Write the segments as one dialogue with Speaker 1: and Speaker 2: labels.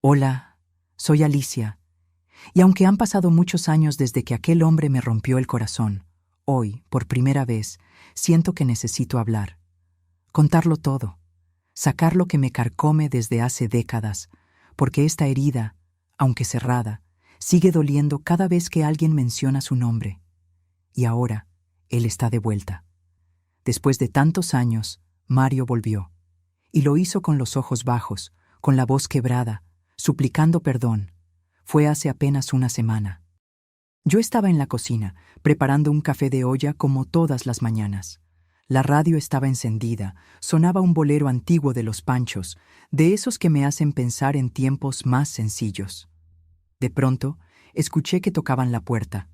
Speaker 1: Hola, soy Alicia, y aunque han pasado muchos años desde que aquel hombre me rompió el corazón, hoy, por primera vez, siento que necesito hablar, contarlo todo, sacar lo que me carcome desde hace décadas, porque esta herida, aunque cerrada, sigue doliendo cada vez que alguien menciona su nombre. Y ahora, él está de vuelta. Después de tantos años, Mario volvió, y lo hizo con los ojos bajos, con la voz quebrada, suplicando perdón. Fue hace apenas una semana. Yo estaba en la cocina, preparando un café de olla como todas las mañanas. La radio estaba encendida, sonaba un bolero antiguo de los Panchos, de esos que me hacen pensar en tiempos más sencillos. De pronto, escuché que tocaban la puerta.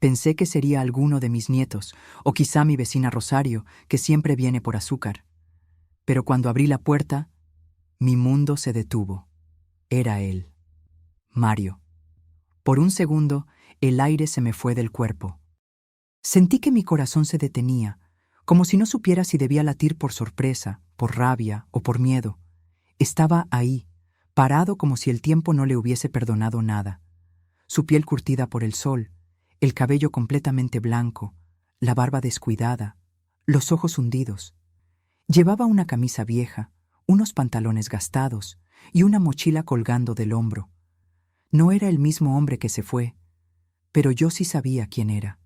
Speaker 1: Pensé que sería alguno de mis nietos, o quizá mi vecina Rosario, que siempre viene por azúcar. Pero cuando abrí la puerta, mi mundo se detuvo. Era él, Mario. Por un segundo, el aire se me fue del cuerpo. Sentí que mi corazón se detenía, como si no supiera si debía latir por sorpresa, por rabia o por miedo. Estaba ahí, parado como si el tiempo no le hubiese perdonado nada. Su piel curtida por el sol, el cabello completamente blanco, la barba descuidada, los ojos hundidos. Llevaba una camisa vieja, unos pantalones gastados y una mochila colgando del hombro. No era el mismo hombre que se fue, pero yo sí sabía quién era.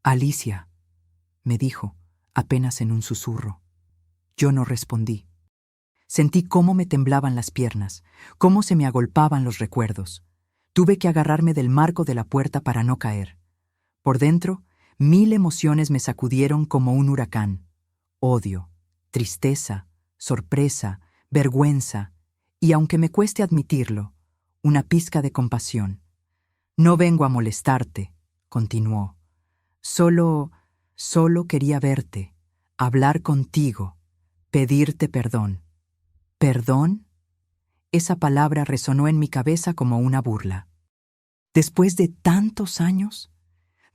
Speaker 1: Alicia, me dijo, apenas en un susurro. Yo no respondí. Sentí cómo me temblaban las piernas, cómo se me agolpaban los recuerdos. Tuve que agarrarme del marco de la puerta para no caer. Por dentro, 1000 emociones me sacudieron como un huracán. Odio, tristeza, sorpresa, vergüenza, y aunque me cueste admitirlo, una pizca de compasión. No vengo a molestarte, continuó. Solo quería verte, hablar contigo, pedirte perdón. ¿Perdón? Esa palabra resonó en mi cabeza como una burla. Después de tantos años,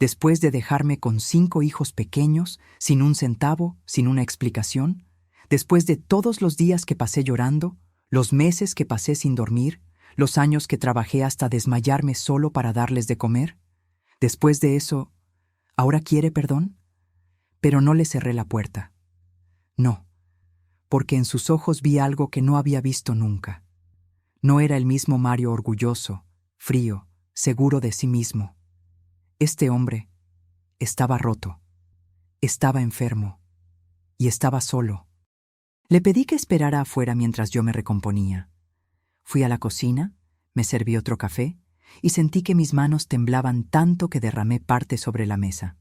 Speaker 1: después de dejarme con 5 hijos pequeños, sin un centavo, sin una explicación, después de todos los días que pasé llorando, los meses que pasé sin dormir, los años que trabajé hasta desmayarme solo para darles de comer, después de eso, ¿ahora quiere perdón? Pero no le cerré la puerta. No, porque en sus ojos vi algo que no había visto nunca. No era el mismo Mario orgulloso, frío, seguro de sí mismo. Este hombre estaba roto, estaba enfermo y estaba solo. Le pedí que esperara afuera mientras yo me recomponía. Fui a la cocina, me serví otro café y sentí que mis manos temblaban tanto que derramé parte sobre la mesa.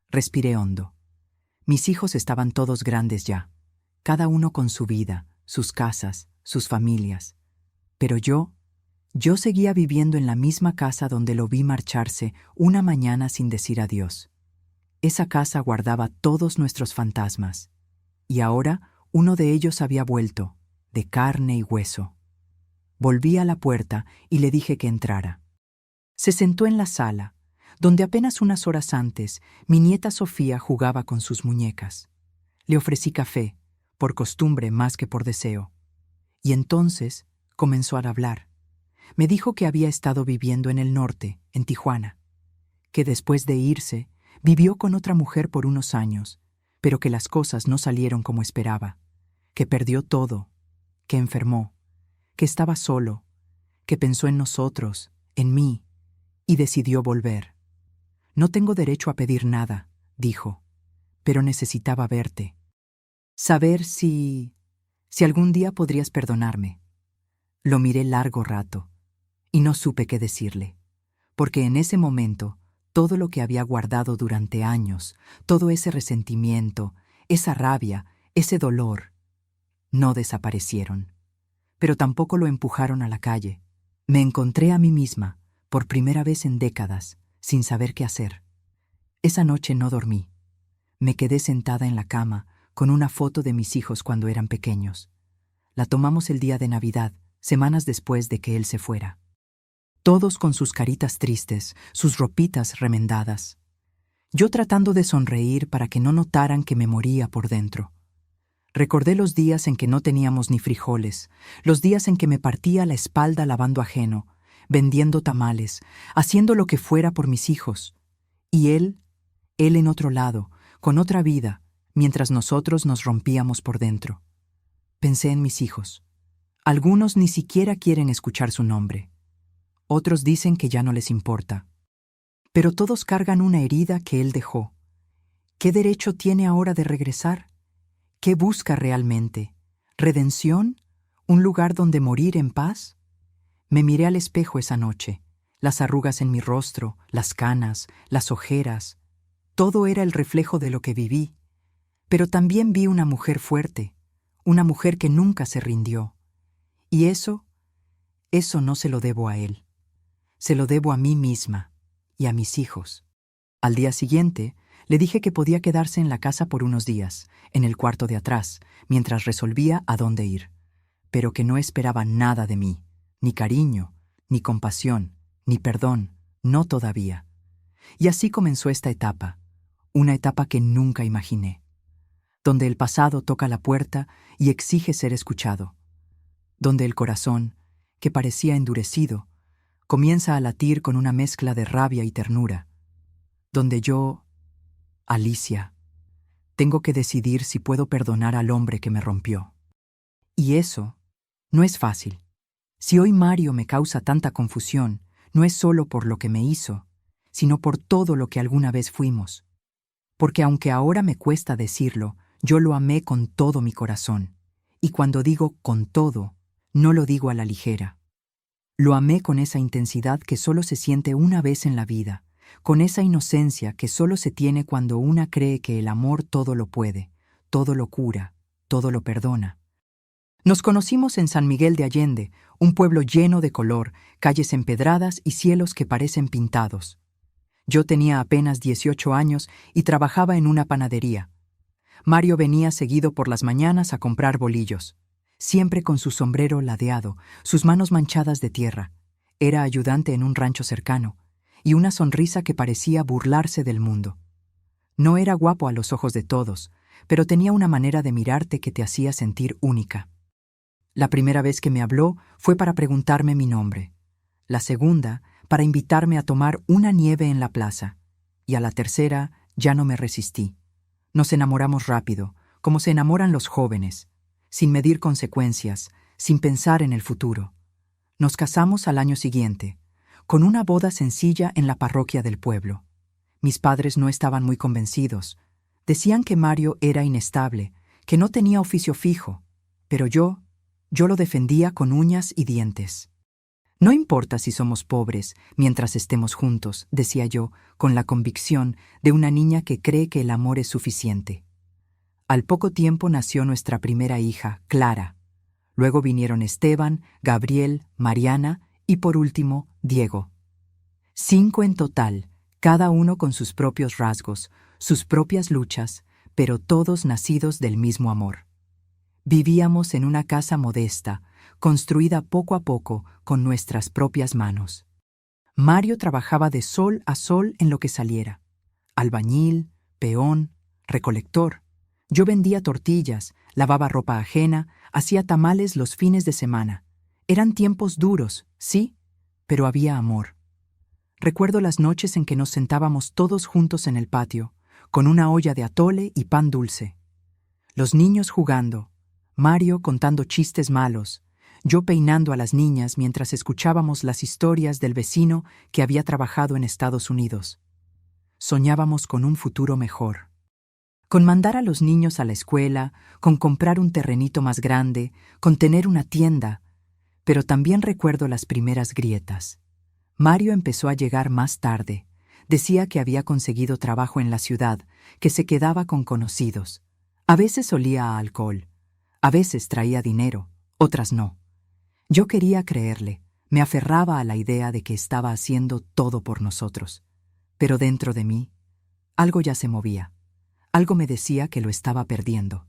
Speaker 1: Respiré hondo. Mis hijos estaban todos grandes ya, cada uno con su vida, sus casas, sus familias. Pero yo seguía viviendo en la misma casa donde lo vi marcharse una mañana sin decir adiós. Esa casa guardaba todos nuestros fantasmas, y ahora uno de ellos había vuelto, de carne y hueso. Volví a la puerta y le dije que entrara. Se sentó en la sala, donde apenas unas horas antes mi nieta Sofía jugaba con sus muñecas. Le ofrecí café, por costumbre más que por deseo. Y entonces comenzó a hablar. Me dijo que había estado viviendo en el norte, en Tijuana, que después de irse, vivió con otra mujer por unos años, pero que las cosas no salieron como esperaba, que perdió todo, que enfermó, que estaba solo, que pensó en nosotros, en mí, y decidió volver. No tengo derecho a pedir nada, dijo, pero necesitaba verte. Saber si algún día podrías perdonarme. Lo miré largo rato, y no supe qué decirle, porque en ese momento todo lo que había guardado durante años, todo ese resentimiento, esa rabia, ese dolor, no desaparecieron. Pero tampoco lo empujaron a la calle. Me encontré a mí misma, por primera vez en décadas, sin saber qué hacer. Esa noche no dormí. Me quedé sentada en la cama, con una foto de mis hijos cuando eran pequeños. La tomamos el día de Navidad, semanas después de que él se fuera. Todos con sus caritas tristes, sus ropitas remendadas. Yo tratando de sonreír para que no notaran que me moría por dentro. Recordé los días en que no teníamos ni frijoles, los días en que me partía la espalda lavando ajeno, vendiendo tamales, haciendo lo que fuera por mis hijos. Y él en otro lado, con otra vida, mientras nosotros nos rompíamos por dentro. Pensé en mis hijos. Algunos ni siquiera quieren escuchar su nombre. Otros dicen que ya no les importa. Pero todos cargan una herida que él dejó. ¿Qué derecho tiene ahora de regresar? ¿Qué busca realmente? ¿Redención? ¿Un lugar donde morir en paz? Me miré al espejo esa noche. Las arrugas en mi rostro, las canas, las ojeras. Todo era el reflejo de lo que viví. Pero también vi una mujer fuerte, una mujer que nunca se rindió. Y eso no se lo debo a él. Se lo debo a mí misma y a mis hijos. Al día siguiente, le dije que podía quedarse en la casa por unos días, en el cuarto de atrás, mientras resolvía a dónde ir, pero que no esperaba nada de mí, ni cariño, ni compasión, ni perdón, no todavía. Y así comenzó esta etapa, una etapa que nunca imaginé, donde el pasado toca la puerta y exige ser escuchado, donde el corazón, que parecía endurecido, comienza a latir con una mezcla de rabia y ternura, donde yo, Alicia, tengo que decidir si puedo perdonar al hombre que me rompió. Y eso no es fácil. Si hoy Mario me causa tanta confusión, no es solo por lo que me hizo, sino por todo lo que alguna vez fuimos. Porque aunque ahora me cuesta decirlo, yo lo amé con todo mi corazón. Y cuando digo con todo, no lo digo a la ligera. Lo amé con esa intensidad que solo se siente una vez en la vida, con esa inocencia que solo se tiene cuando una cree que el amor todo lo puede, todo lo cura, todo lo perdona. Nos conocimos en San Miguel de Allende, un pueblo lleno de color, calles empedradas y cielos que parecen pintados. Yo tenía apenas 18 años y trabajaba en una panadería. Mario venía seguido por las mañanas a comprar bolillos, siempre con su sombrero ladeado, sus manos manchadas de tierra. Era ayudante en un rancho cercano, y una sonrisa que parecía burlarse del mundo. No era guapo a los ojos de todos, pero tenía una manera de mirarte que te hacía sentir única. La primera vez que me habló fue para preguntarme mi nombre. La segunda, para invitarme a tomar una nieve en la plaza. Y a la tercera, ya no me resistí. Nos enamoramos rápido, como se enamoran los jóvenes, sin medir consecuencias, sin pensar en el futuro. Nos casamos al año siguiente, con una boda sencilla en la parroquia del pueblo. Mis padres no estaban muy convencidos. Decían que Mario era inestable, que no tenía oficio fijo, pero yo lo defendía con uñas y dientes. No importa si somos pobres, mientras estemos juntos, decía yo, con la convicción de una niña que cree que el amor es suficiente. Al poco tiempo nació nuestra primera hija, Clara. Luego vinieron Esteban, Gabriel, Mariana y por último, Diego. 5 en total, cada uno con sus propios rasgos, sus propias luchas, pero todos nacidos del mismo amor. Vivíamos en una casa modesta, construida poco a poco con nuestras propias manos. Mario trabajaba de sol a sol en lo que saliera. Albañil, peón, recolector. Yo vendía tortillas, lavaba ropa ajena, hacía tamales los fines de semana. Eran tiempos duros, sí, pero había amor. Recuerdo las noches en que nos sentábamos todos juntos en el patio, con una olla de atole y pan dulce. Los niños jugando, Mario contando chistes malos, yo peinando a las niñas mientras escuchábamos las historias del vecino que había trabajado en Estados Unidos. Soñábamos con un futuro mejor. Con mandar a los niños a la escuela, con comprar un terrenito más grande, con tener una tienda. Pero también recuerdo las primeras grietas. Mario empezó a llegar más tarde. Decía que había conseguido trabajo en la ciudad, que se quedaba con conocidos. A veces olía a alcohol. A veces traía dinero, otras no. Yo quería creerle, me aferraba a la idea de que estaba haciendo todo por nosotros. Pero dentro de mí, algo ya se movía. Algo me decía que lo estaba perdiendo.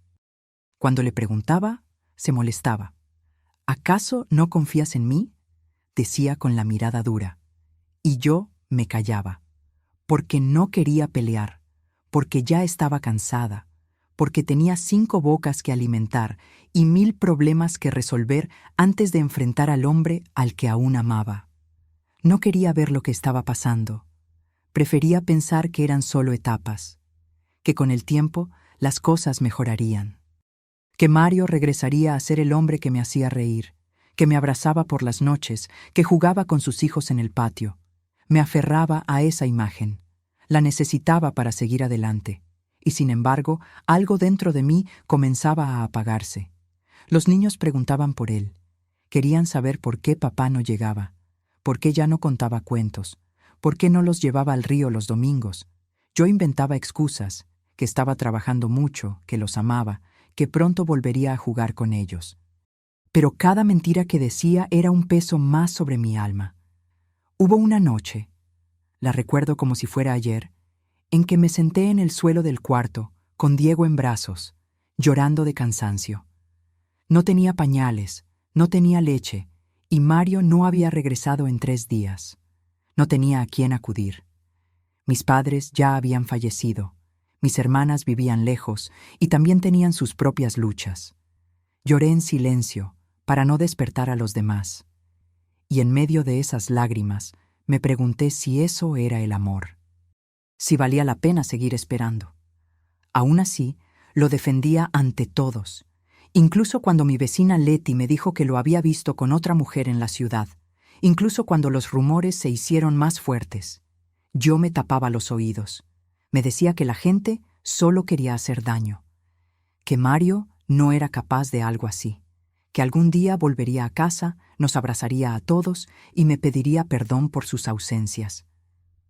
Speaker 1: Cuando le preguntaba, se molestaba. ¿Acaso no confías en mí?, decía con la mirada dura. Y yo me callaba, porque no quería pelear, porque ya estaba cansada, porque tenía 5 bocas que alimentar y 1000 problemas que resolver antes de enfrentar al hombre al que aún amaba. No quería ver lo que estaba pasando. Prefería pensar que eran solo etapas, que con el tiempo las cosas mejorarían, que Mario regresaría a ser el hombre que me hacía reír, que me abrazaba por las noches, que jugaba con sus hijos en el patio. Me aferraba a esa imagen. La necesitaba para seguir adelante. Y sin embargo, algo dentro de mí comenzaba a apagarse. Los niños preguntaban por él. Querían saber por qué papá no llegaba, por qué ya no contaba cuentos, por qué no los llevaba al río los domingos. Yo inventaba excusas, que estaba trabajando mucho, que los amaba, que pronto volvería a jugar con ellos. Pero cada mentira que decía era un peso más sobre mi alma. Hubo una noche, la recuerdo como si fuera ayer, en que me senté en el suelo del cuarto, con Diego en brazos, llorando de cansancio. No tenía pañales, no tenía leche, y Mario no había regresado en 3 días. No tenía a quién acudir. Mis padres ya habían fallecido, mis hermanas vivían lejos y también tenían sus propias luchas. Lloré en silencio, para no despertar a los demás. Y en medio de esas lágrimas, me pregunté si eso era el amor. Si valía la pena seguir esperando. Aún así, lo defendía ante todos, incluso cuando mi vecina Leti me dijo que lo había visto con otra mujer en la ciudad, incluso cuando los rumores se hicieron más fuertes. Yo me tapaba los oídos. Me decía que la gente solo quería hacer daño, que Mario no era capaz de algo así, que algún día volvería a casa, nos abrazaría a todos y me pediría perdón por sus ausencias.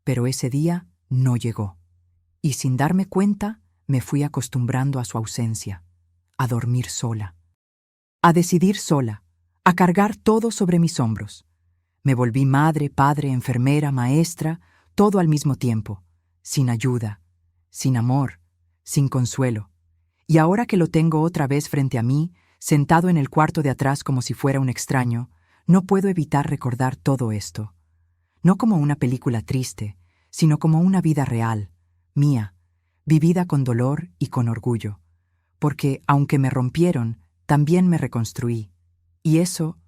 Speaker 1: Pero ese día no llegó, y sin darme cuenta me fui acostumbrando a su ausencia, a dormir sola, a decidir sola, a cargar todo sobre mis hombros. Me volví madre, padre, enfermera, maestra, todo al mismo tiempo, sin ayuda, sin amor, sin consuelo. Y ahora que lo tengo otra vez frente a mí, sentado en el cuarto de atrás como si fuera un extraño, no puedo evitar recordar todo esto. No como una película triste, sino como una vida real, mía, vivida con dolor y con orgullo. Porque, aunque me rompieron, también me reconstruí. Y eso,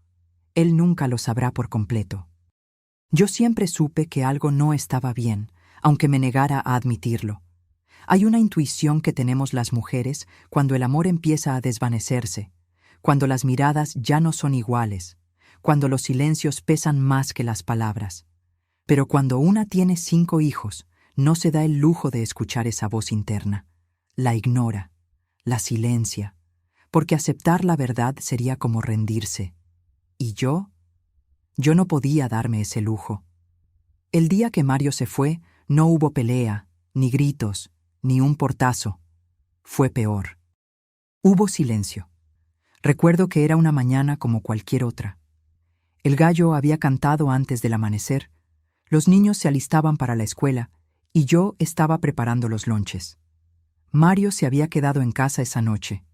Speaker 1: él nunca lo sabrá por completo. Yo siempre supe que algo no estaba bien, aunque me negara a admitirlo. Hay una intuición que tenemos las mujeres cuando el amor empieza a desvanecerse, cuando las miradas ya no son iguales, cuando los silencios pesan más que las palabras. Pero cuando una tiene 5 hijos, no se da el lujo de escuchar esa voz interna. La ignora, la silencia, porque aceptar la verdad sería como rendirse. ¿Y yo? Yo no podía darme ese lujo. El día que Mario se fue, no hubo pelea, ni gritos, ni un portazo. Fue peor. Hubo silencio. Recuerdo que era una mañana como cualquier otra. El gallo había cantado antes del amanecer, los niños se alistaban para la escuela y yo estaba preparando los lonches. Mario se había quedado en casa esa noche,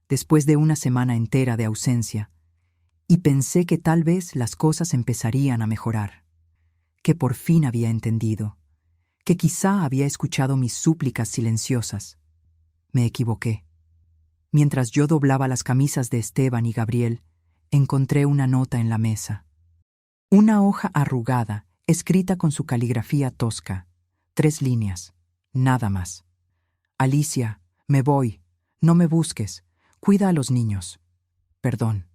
Speaker 1: después de una semana entera de ausencia, y pensé que tal vez las cosas empezarían a mejorar, que por fin había entendido, que quizá había escuchado mis súplicas silenciosas. Me equivoqué. Mientras yo doblaba las camisas de Esteban y Gabriel, encontré una nota en la mesa. Una hoja arrugada, escrita con su caligrafía tosca. 3 líneas, nada más. Alicia, me voy. No me busques. Cuida a los niños. Perdón.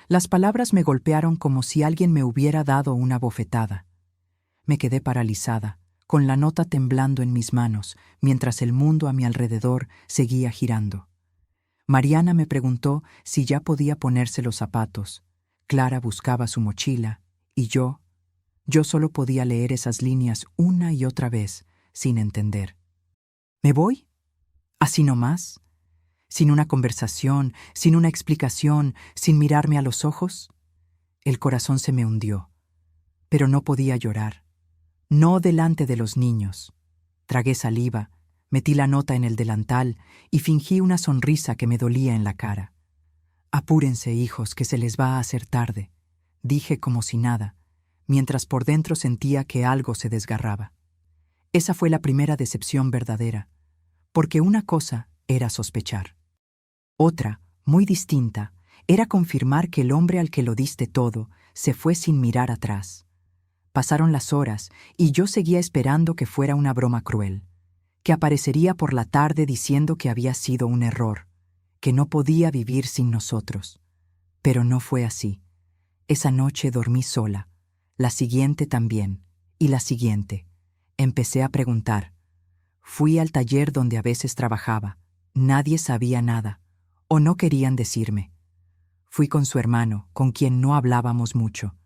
Speaker 1: Las palabras me golpearon como si alguien me hubiera dado una bofetada. Me quedé paralizada, con la nota temblando en mis manos, mientras el mundo a mi alrededor seguía girando. Mariana me preguntó si ya podía ponerse los zapatos. Clara buscaba su mochila, y yo solo podía leer esas líneas una y otra vez, sin entender. ¿Me voy? ¿Así nomás? ¿Sin una conversación, sin una explicación, sin mirarme a los ojos? El corazón se me hundió, pero no podía llorar. No delante de los niños. Tragué saliva, metí la nota en el delantal y fingí una sonrisa que me dolía en la cara. Apúrense, hijos, que se les va a hacer tarde, dije como si nada, mientras por dentro sentía que algo se desgarraba. Esa fue la primera decepción verdadera, porque una cosa era sospechar. Otra, muy distinta, era confirmar que el hombre al que lo diste todo se fue sin mirar atrás. Pasaron las horas y yo seguía esperando que fuera una broma cruel, que aparecería por la tarde diciendo que había sido un error, que no podía vivir sin nosotros. Pero no fue así. Esa noche dormí sola, la siguiente también, y la siguiente. Empecé a preguntar. Fui al taller donde a veces trabajaba. Nadie sabía nada, o no querían decirme. Fui con su hermano, con quien no hablábamos mucho.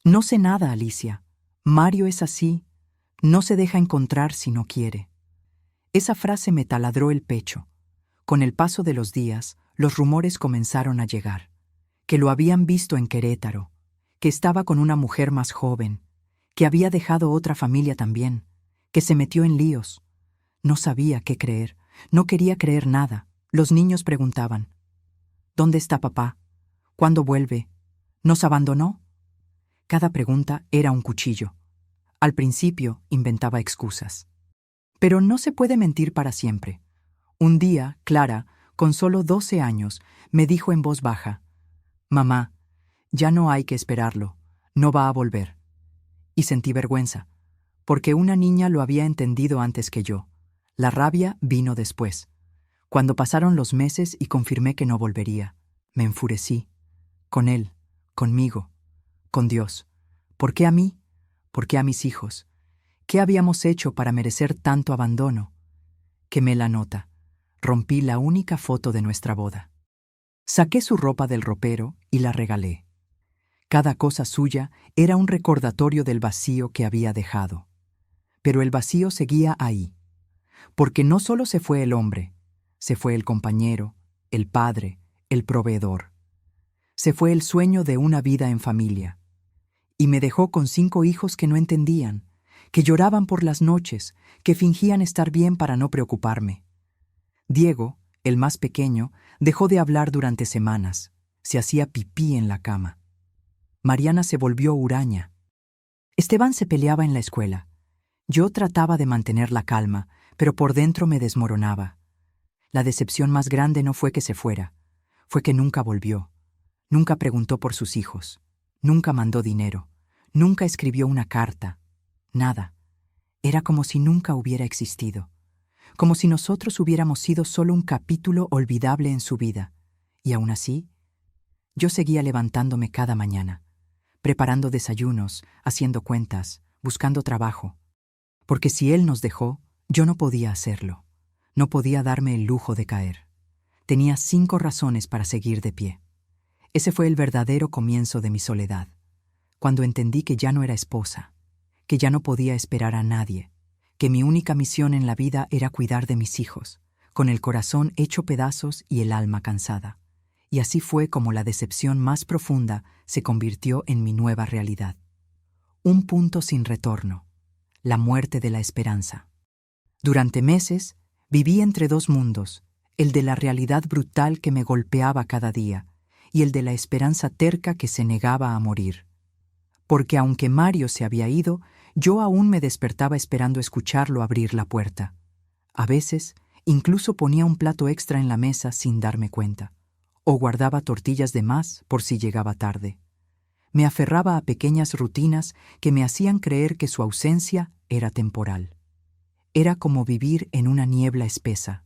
Speaker 1: No sé nada, Alicia. Mario es así. No se deja encontrar si no quiere. Esa frase me taladró el pecho. Con el paso de los días, los rumores comenzaron a llegar. Que lo habían visto en Querétaro, que estaba con una mujer más joven, que había dejado otra familia también, que se metió en líos. No sabía qué creer, no quería creer nada. Los niños preguntaban: ¿dónde está papá? ¿Cuándo vuelve? ¿Nos abandonó? Cada pregunta era un cuchillo. Al principio inventaba excusas. Pero no se puede mentir para siempre. Un día, Clara, con solo 12 años, me dijo en voz baja: «Mamá, ya no hay que esperarlo, no va a volver». Y sentí vergüenza, porque una niña lo había entendido antes que yo. La rabia vino después. Cuando pasaron los meses y confirmé que no volvería, me enfurecí. Con él, conmigo, con Dios. ¿Por qué a mí? ¿Por qué a mis hijos? ¿Qué habíamos hecho para merecer tanto abandono? Quemé la nota. Rompí la única foto de nuestra boda. Saqué su ropa del ropero y la regalé. Cada cosa suya era un recordatorio del vacío que había dejado. Pero el vacío seguía ahí, porque no solo se fue el hombre, se fue el compañero, el padre, el proveedor. Se fue el sueño de una vida en familia. Y me dejó con 5 hijos que no entendían, que lloraban por las noches, que fingían estar bien para no preocuparme. Diego, el más pequeño, dejó de hablar durante semanas. Se hacía pipí en la cama. Mariana se volvió huraña. Esteban se peleaba en la escuela. Yo trataba de mantener la calma, pero por dentro me desmoronaba. La decepción más grande no fue que se fuera, fue que nunca volvió. Nunca preguntó por sus hijos. Nunca mandó dinero. Nunca escribió una carta. Nada. Era como si nunca hubiera existido. Como si nosotros hubiéramos sido solo un capítulo olvidable en su vida. Y aún así, yo seguía levantándome cada mañana, preparando desayunos, haciendo cuentas, buscando trabajo. Porque si él nos dejó, yo no podía hacerlo. No podía darme el lujo de caer. Tenía 5 razones para seguir de pie. Ese fue el verdadero comienzo de mi soledad, cuando entendí que ya no era esposa, que ya no podía esperar a nadie, que mi única misión en la vida era cuidar de mis hijos, con el corazón hecho pedazos y el alma cansada. Y así fue como la decepción más profunda se convirtió en mi nueva realidad. Un punto sin retorno, la muerte de la esperanza. Durante meses viví entre 2 mundos, el de la realidad brutal que me golpeaba cada día y el de la esperanza terca que se negaba a morir. Porque aunque Mario se había ido, yo aún me despertaba esperando escucharlo abrir la puerta. A veces, incluso ponía un plato extra en la mesa sin darme cuenta, o guardaba tortillas de más por si llegaba tarde. Me aferraba a pequeñas rutinas que me hacían creer que su ausencia era temporal. Era como vivir en una niebla espesa.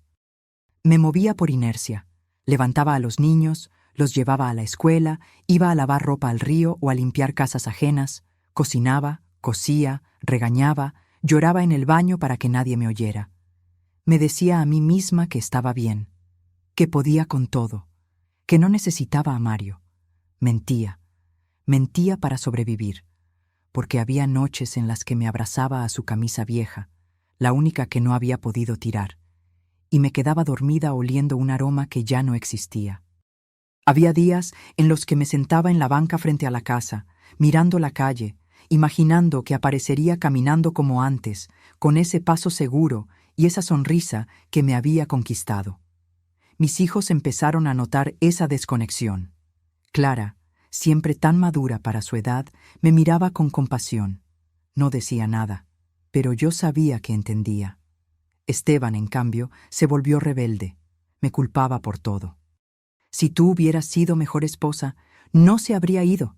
Speaker 1: Me movía por inercia, levantaba a los niños, los llevaba a la escuela, iba a lavar ropa al río o a limpiar casas ajenas, cocinaba, cosía, regañaba, lloraba en el baño para que nadie me oyera. Me decía a mí misma que estaba bien, que podía con todo, que no necesitaba a Mario. Mentía para sobrevivir, porque había noches en las que me abrazaba a su camisa vieja, la única que no había podido tirar, y me quedaba dormida oliendo un aroma que ya no existía. Había días en los que me sentaba en la banca frente a la casa, mirando la calle, imaginando que aparecería caminando como antes, con ese paso seguro y esa sonrisa que me había conquistado. Mis hijos empezaron a notar esa desconexión. Clara, siempre tan madura para su edad, me miraba con compasión. No decía nada, pero yo sabía que entendía. Esteban, en cambio, se volvió rebelde. Me culpaba por todo. «Si tú hubieras sido mejor esposa, no se habría ido»,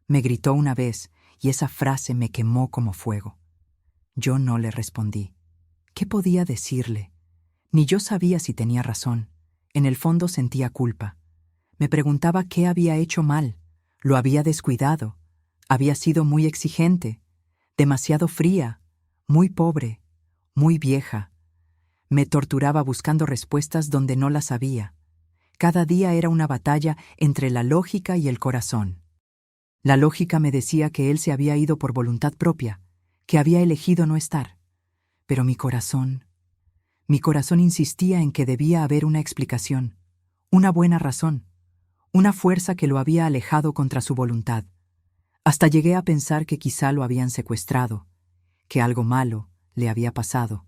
Speaker 1: me gritó una vez, y esa frase me quemó como fuego. Yo no le respondí. ¿Qué podía decirle? Ni yo sabía si tenía razón. En el fondo sentía culpa. Me preguntaba qué había hecho mal. Lo había descuidado. Había sido muy exigente, demasiado fría, muy pobre, muy vieja. Me torturaba buscando respuestas donde no las había. Cada día era una batalla entre la lógica y el corazón. La lógica me decía que él se había ido por voluntad propia, que había elegido no estar. Pero mi corazón insistía en que debía haber una explicación, una buena razón, una fuerza que lo había alejado contra su voluntad. Hasta llegué a pensar que quizá lo habían secuestrado, que algo malo le había pasado.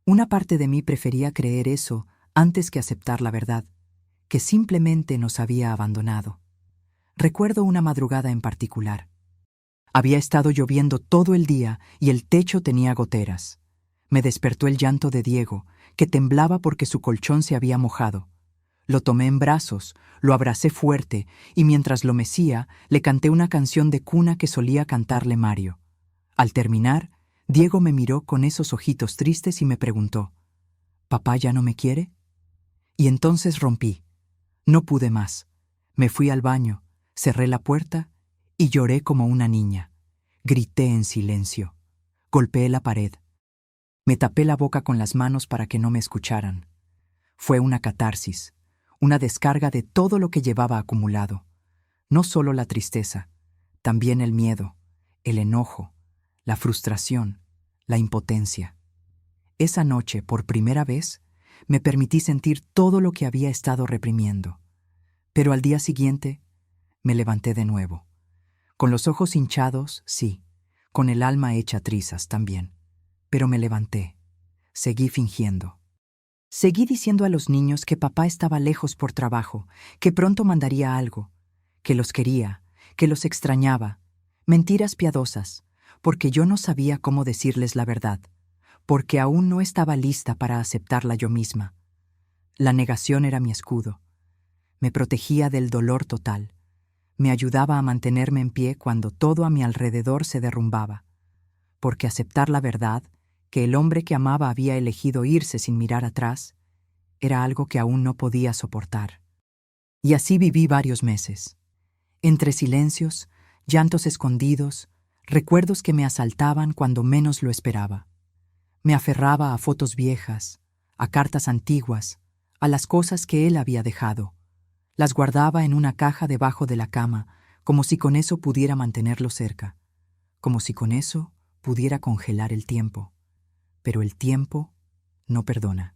Speaker 1: Una parte de mí prefería creer eso antes que aceptar la verdad, que simplemente nos había abandonado. Recuerdo una madrugada en particular. Había estado lloviendo todo el día y el techo tenía goteras. Me despertó el llanto de Diego, que temblaba porque su colchón se había mojado. Lo tomé en brazos, lo abracé fuerte y mientras lo mecía, le canté una canción de cuna que solía cantarle Mario. Al terminar, Diego me miró con esos ojitos tristes y me preguntó, ¿Papá ya no me quiere? Y entonces rompí. No pude más. Me fui al baño, cerré la puerta y lloré como una niña. Grité en silencio. Golpeé la pared. Me tapé la boca con las manos para que no me escucharan. Fue una catarsis, una descarga de todo lo que llevaba acumulado. No solo la tristeza, también el miedo, el enojo, la frustración, la impotencia. Esa noche, por primera vez, me permití sentir todo lo que había estado reprimiendo. Pero al día siguiente, me levanté de nuevo. Con los ojos hinchados, sí, con el alma hecha trizas también. Pero me levanté. Seguí fingiendo. Seguí diciendo a los niños que papá estaba lejos por trabajo, que pronto mandaría algo, que los quería, que los extrañaba. Mentiras piadosas, porque yo no sabía cómo decirles la verdad, porque aún no estaba lista para aceptarla yo misma. La negación era mi escudo. Me protegía del dolor total. Me ayudaba a mantenerme en pie cuando todo a mi alrededor se derrumbaba. Porque aceptar la verdad, que el hombre que amaba había elegido irse sin mirar atrás, era algo que aún no podía soportar. Y así viví varios meses. Entre silencios, llantos escondidos, recuerdos que me asaltaban cuando menos lo esperaba. Me aferraba a fotos viejas, a cartas antiguas, a las cosas que él había dejado. Las guardaba en una caja debajo de la cama, como si con eso pudiera mantenerlo cerca, como si con eso pudiera congelar el tiempo. Pero el tiempo no perdona.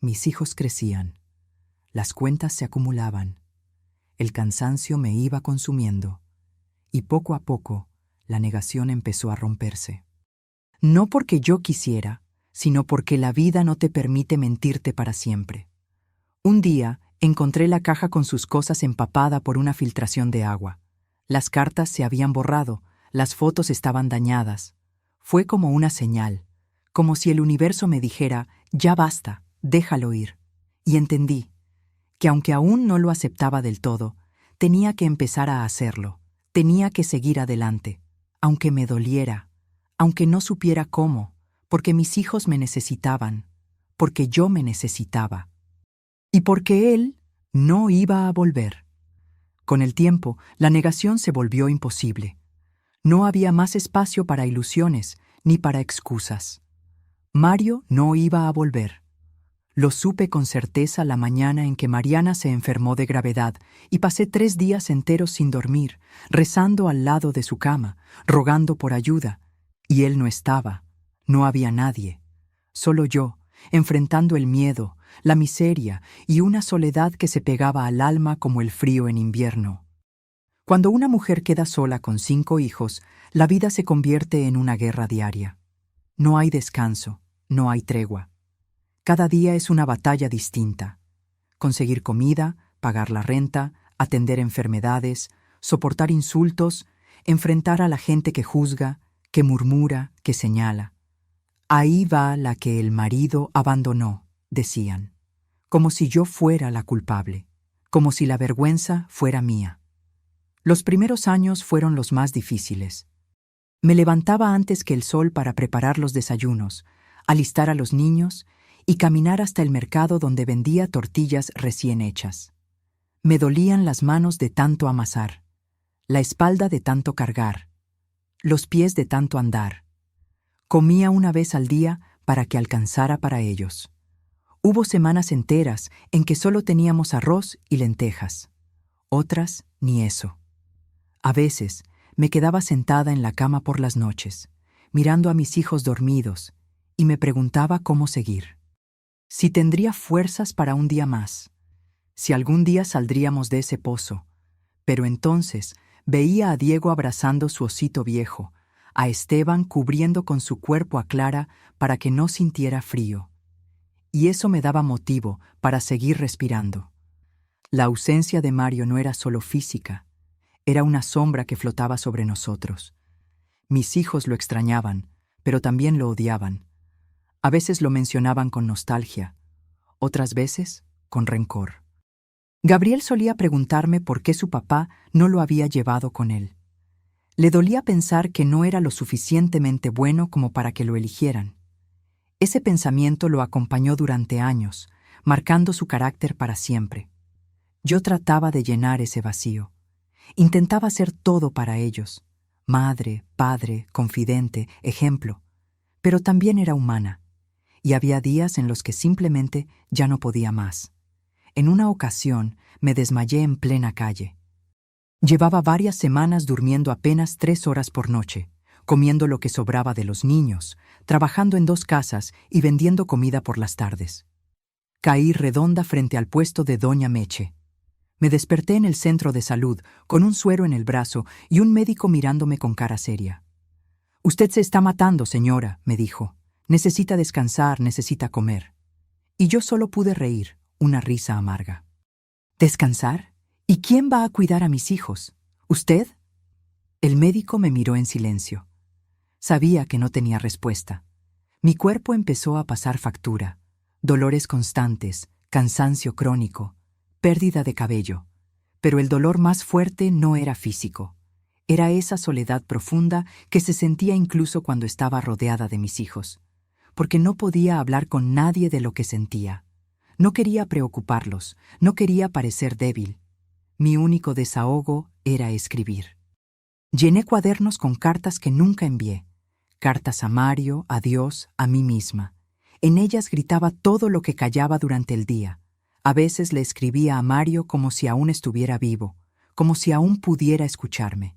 Speaker 1: Mis hijos crecían. Las cuentas se acumulaban. El cansancio me iba consumiendo. Y poco a poco, la negación empezó a romperse. No porque yo quisiera, sino porque la vida no te permite mentirte para siempre. Un día, encontré la caja con sus cosas empapada por una filtración de agua. Las cartas se habían borrado, las fotos estaban dañadas. Fue como una señal, como si el universo me dijera, ya basta, déjalo ir. Y entendí que aunque aún no lo aceptaba del todo, tenía que empezar a hacerlo, tenía que seguir adelante, aunque me doliera, aunque no supiera cómo, porque mis hijos me necesitaban, porque yo me necesitaba. Y porque él no iba a volver. Con el tiempo, la negación se volvió imposible. No había más espacio para ilusiones ni para excusas. Mario no iba a volver. Lo supe con certeza la mañana en que Mariana se enfermó de gravedad y pasé 3 días enteros sin dormir, rezando al lado de su cama, rogando por ayuda. Y él no estaba, no había nadie. Solo yo, enfrentando el miedo, la miseria y una soledad que se pegaba al alma como el frío en invierno. Cuando una mujer queda sola con 5 hijos, la vida se convierte en una guerra diaria. No hay descanso, no hay tregua. Cada día es una batalla distinta. Conseguir comida, pagar la renta, atender enfermedades, soportar insultos, enfrentar a la gente que juzga, que murmura, que señala. Ahí va la que el marido abandonó, decían, como si yo fuera la culpable, como si la vergüenza fuera mía. Los primeros años fueron los más difíciles. Me levantaba antes que el sol para preparar los desayunos, alistar a los niños y caminar hasta el mercado donde vendía tortillas recién hechas. Me dolían las manos de tanto amasar, la espalda de tanto cargar, los pies de tanto andar. Comía una vez al día para que alcanzara para ellos. Hubo semanas enteras en que solo teníamos arroz y lentejas. Otras, ni eso. A veces, me quedaba sentada en la cama por las noches, mirando a mis hijos dormidos, y me preguntaba cómo seguir. Si tendría fuerzas para un día más, si algún día saldríamos de ese pozo. Pero entonces veía a Diego abrazando su osito viejo, a Esteban cubriendo con su cuerpo a Clara para que no sintiera frío. Y eso me daba motivo para seguir respirando. La ausencia de Mario no era solo física, era una sombra que flotaba sobre nosotros. Mis hijos lo extrañaban, pero también lo odiaban. A veces lo mencionaban con nostalgia, otras veces con rencor. Gabriel solía preguntarme por qué su papá no lo había llevado con él. Le dolía pensar que no era lo suficientemente bueno como para que lo eligieran. Ese pensamiento lo acompañó durante años, marcando su carácter para siempre. Yo trataba de llenar ese vacío. Intentaba ser todo para ellos: madre, padre, confidente, ejemplo. Pero también era humana, y había días en los que simplemente ya no podía más. En una ocasión me desmayé en plena calle. Llevaba varias semanas durmiendo apenas 3 horas por noche, comiendo lo que sobraba de los niños, trabajando en 2 casas y vendiendo comida por las tardes. Caí redonda frente al puesto de Doña Meche. Me desperté en el centro de salud, con un suero en el brazo y un médico mirándome con cara seria. «Usted se está matando, señora», me dijo. «Necesita descansar, necesita comer». Y yo solo pude reír, una risa amarga. ¿Descansar? ¿Y quién va a cuidar a mis hijos? ¿Usted? El médico me miró en silencio. Sabía que no tenía respuesta. Mi cuerpo empezó a pasar factura. Dolores constantes, cansancio crónico, pérdida de cabello. Pero el dolor más fuerte no era físico. Era esa soledad profunda que se sentía incluso cuando estaba rodeada de mis hijos. Porque no podía hablar con nadie de lo que sentía. No quería preocuparlos, no quería parecer débil. Mi único desahogo era escribir. Llené cuadernos con cartas que nunca envié. Cartas a Mario, a Dios, a mí misma. En ellas gritaba todo lo que callaba durante el día. A veces le escribía a Mario como si aún estuviera vivo, como si aún pudiera escucharme.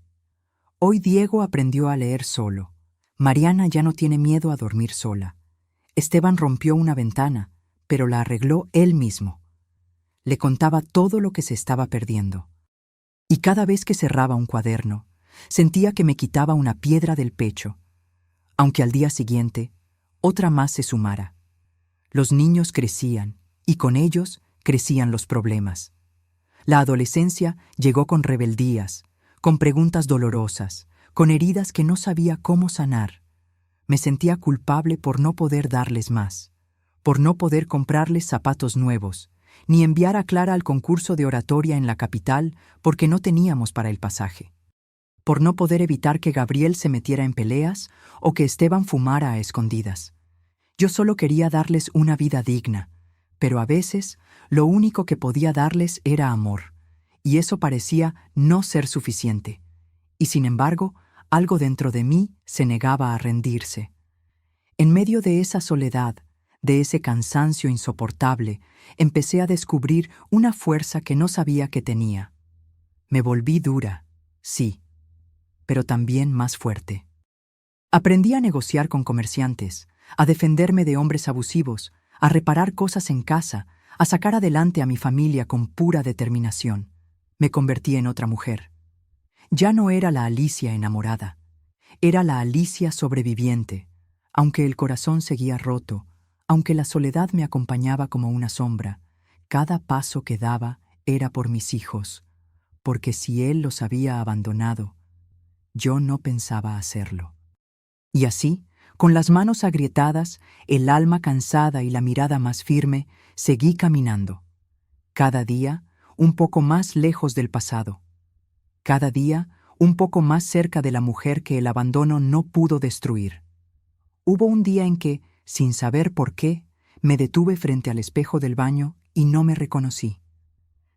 Speaker 1: Hoy Diego aprendió a leer solo. Mariana ya no tiene miedo a dormir sola. Esteban rompió una ventana, pero la arregló él mismo. Le contaba todo lo que se estaba perdiendo. Y cada vez que cerraba un cuaderno, sentía que me quitaba una piedra del pecho, aunque al día siguiente otra más se sumara. Los niños crecían, y con ellos crecían los problemas. La adolescencia llegó con rebeldías, con preguntas dolorosas, con heridas que no sabía cómo sanar. Me sentía culpable por no poder darles más, por no poder comprarles zapatos nuevos, ni enviar a Clara al concurso de oratoria en la capital porque no teníamos para el pasaje, por no poder evitar que Gabriel se metiera en peleas o que Esteban fumara a escondidas. Yo solo quería darles una vida digna, pero a veces lo único que podía darles era amor, y eso parecía no ser suficiente. Y sin embargo, algo dentro de mí se negaba a rendirse. En medio de esa soledad, de ese cansancio insoportable, empecé a descubrir una fuerza que no sabía que tenía. Me volví dura, sí, pero también más fuerte. Aprendí a negociar con comerciantes, a defenderme de hombres abusivos, a reparar cosas en casa, a sacar adelante a mi familia con pura determinación. Me convertí en otra mujer. Ya no era la Alicia enamorada, era la Alicia sobreviviente, aunque el corazón seguía roto, aunque la soledad me acompañaba como una sombra. Cada paso que daba era por mis hijos, porque si él los había abandonado, yo no pensaba hacerlo. Y así, Con las manos agrietadas, el alma cansada y la mirada más firme, seguí caminando. Cada día, un poco más lejos del pasado. Cada día, un poco más cerca de la mujer que el abandono no pudo destruir. Hubo un día en que, sin saber por qué, me detuve frente al espejo del baño y no me reconocí.